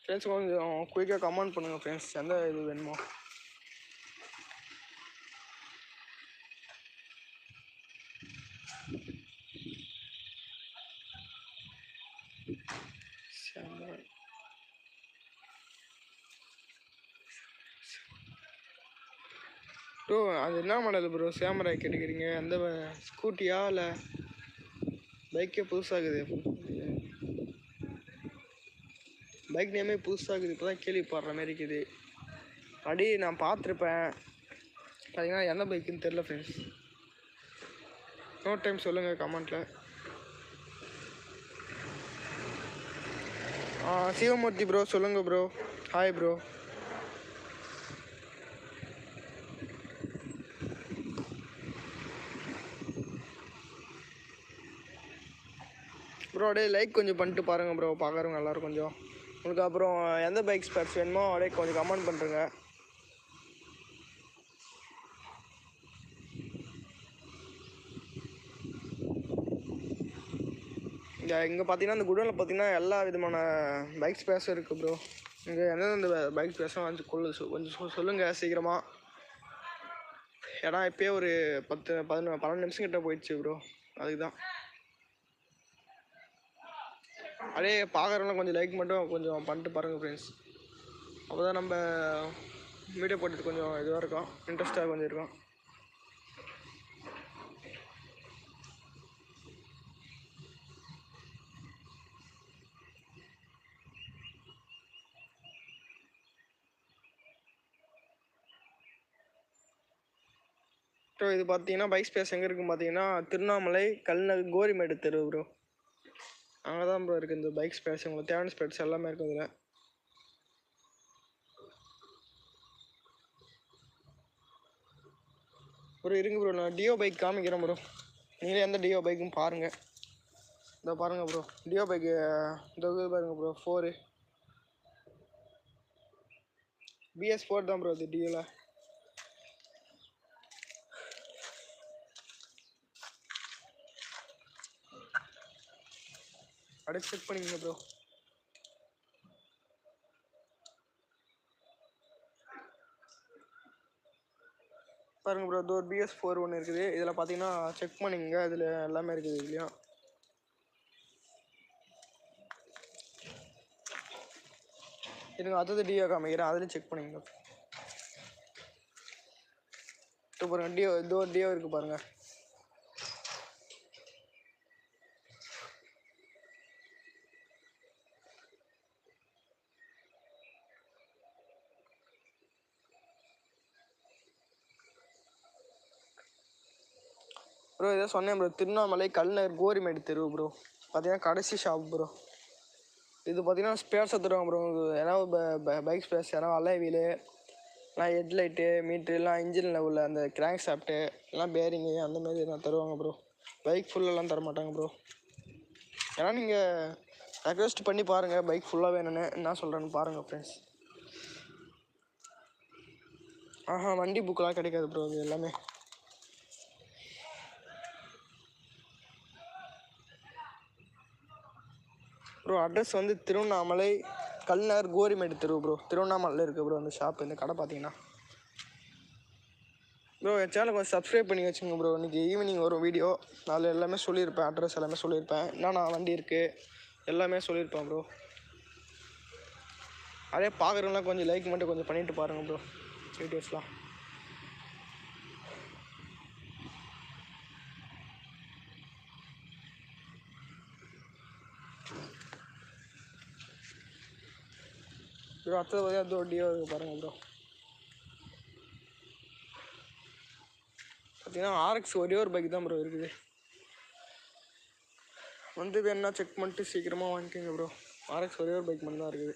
Friends கொஞ்சம் குயிக்காக comment பண்ணுங்கள் ஃப்ரெண்ட்ஸ், எந்த இது வேணுமோ. ப்ரோ அது என்ன மாடல் ப்ரோ சேமரா கேட்டுக்கிறீங்க? அந்த ஸ்கூட்டியா இல்லை பைக்கே புதுசாகுது? பைக் நேமே புதுசாகுது, இப்போ தான் கேள்விப்படுற மாதிரி இருக்குது. அடி நான் பார்த்துருப்பேன், பார்த்தீங்கன்னா எந்த பைக்குன்னு தெரில ஃப்ரெண்ட்ஸ். இன்னொரு டைம் சொல்லுங்கள் கமெண்ட்டில். சிவமூர்த்தி ப்ரோ சொல்லுங்கள் ப்ரோ. Hi bro. ப்ரோ அப்படியே லைக் கொஞ்சம் பண்ணிட்டு பாருங்கள் ப்ரோ, பார்க்குறவங்க எல்லோரும் கொஞ்சம். உங்களுக்கு அப்புறம் எந்த பைக் ஸ்பேர்ஸ் வேணுமோ அப்படியே கொஞ்சம் கமெண்ட் பண்ணுறேங்க. இங்கே பார்த்தீங்கன்னா இந்த குடோனில் பார்த்தீங்கன்னா எல்லா விதமான பைக் ஸ்பேர்ஸும் இருக்குது ப்ரோ. இங்கே எந்தெந்த பைக் ஸ்பேர்ஸும் கொஞ்சம் சொல்லுங்கள் சீக்கிரமாக. ஏன்னா இப்போயே ஒரு 12 நிமிஷம் கிட்ட போயிடுச்சு ப்ரோ, அதுக்கு தான். அப்படியே பார்க்குறவங்களாம் கொஞ்சம் லைக் மட்டும் கொஞ்சம் பண்ணிட்டு பாருங்கள் ஃப்ரெண்ட்ஸ். அப்போ தான் நம்ம வீடியோ போட்டது கொஞ்சம் இதுவாக இருக்கும், இன்ட்ரெஸ்ட்டாக கொஞ்சம் இருக்கும். ப்ரோ இது பார்த்தீங்கன்னா பைக் ஸ்பேஸ் எங்கே இருக்குன்னு பார்த்தீங்கன்னா திருவண்ணாமலை கல்நகர் கோரிமேடு தெரு ப்ரோ. அங்கே தான் ப்ரோ இருக்குது இந்த பைக் ஸ்பேஸ். உங்களுக்கு தேவையான ஸ்பேஸ் எல்லாமே இருக்குது இதில். ப்ரோ இருங்க ப்ரோ, நான் டியோ பைக் காமிக்கிறேன் ப்ரோ. நீங்களே எந்த டியோ பைக்கும் பாருங்கள். இதோ பாருங்கள் ப்ரோ, டியோ பைக்கு இந்த பாருங்கள் ப்ரோ, 4 BS4 தான் ப்ரோ இது டியோவில். அப்படியே செக் பண்ணிக்கங்க ப்ரோ. பாருங்க ப்ரோ, இது ஒரு BS4 ஒன்று இருக்குது. இதில் பார்த்தீங்கன்னா செக் பண்ணிக்கங்க, இதில் எல்லாமே இருக்குது இதுலேயும். இருங்க அடுத்தது டியோ காமிக்கிறேன், அதுலேயும் செக் பண்ணிக்கங்க. இப்போ பாருங்கள் டியோ, இது ஒரு டியோ இருக்குது பாருங்கள். ப்ரோ இதை சொன்னேன் ப்ரோ, திருவண்ணாமலை கல்நகர் கோரிமேடு தெரு ப்ரோ. பார்த்தீங்கன்னா கடைசி ஷாப் ப்ரோ. இது பார்த்தீங்கன்னா ஸ்பேர்ஸாக தருவாங்க ப்ரோ. ஏன்னா பைக் ஸ்பேர்ஸ், ஏன்னா அலைவீலு, எல்லாம் ஹெட்லைட்டு, மீட்ரு, எல்லாம் இன்ஜினில் உள்ள அந்த கிராங்க் ஷாஃப்ட்டு, எல்லாம் பேரிங்கு அந்த மாதிரி எல்லாம் தருவாங்க ப்ரோ. பைக் ஃபுல்லெல்லாம் தர மாட்டாங்க ப்ரோ. ஏன்னா நீங்கள் ரெக்வெஸ்ட் பண்ணி பாருங்கள் பைக் ஃபுல்லாக வேணும்னு, என்ன சொல்கிறேன்னு பாருங்கள் ஃப்ரெண்ட்ஸ். வண்டி புக்கெலாம் கிடைக்காது ப்ரோ, இது எல்லாமே. ப்ரோ அட்ரஸ் வந்து திருவண்ணாமலை கல்நகர் கோரிமேடு தெரு ப்ரோ. திருவண்ணாமலையில் இருக்குது ப்ரோ அந்த ஷாப், இந்த கடை பார்த்தீங்கன்னா. ப்ரோ என் சேனல் கொஞ்சம் சப்ஸ்கிரைப் பண்ணி வச்சுங்க ப்ரோ. இன்றைக்கி ஈவினிங் வரும் வீடியோ, அதில் எல்லாமே சொல்லியிருப்பேன், அட்ரஸ் எல்லாமே சொல்லியிருப்பேன், என்னென்ன வண்டி இருக்குது எல்லாமே சொல்லியிருப்பேன் ப்ரோ. அதே பார்க்குறவங்களாம் கொஞ்சம் லைக் மட்டும் கொஞ்சம் பண்ணிவிட்டு பாருங்கள் ப்ரோ வீடியோஸ்லாம். ப்ரோ அடுத்தது பார்த்தீங்கன்னா ஒரு டியோ இருக்குது பாருங்கள் ப்ரோ. பார்த்தீங்கன்னா RX ஒரே ஒரு பைக் தான் ப்ரோ இருக்குது. வந்து வேணுன்னா செக் பண்ணிட்டு சீக்கிரமாக வாங்கிக்கோங்க ப்ரோ. RX ஒரே ஒரு பைக் மட்டும் தான் இருக்குது.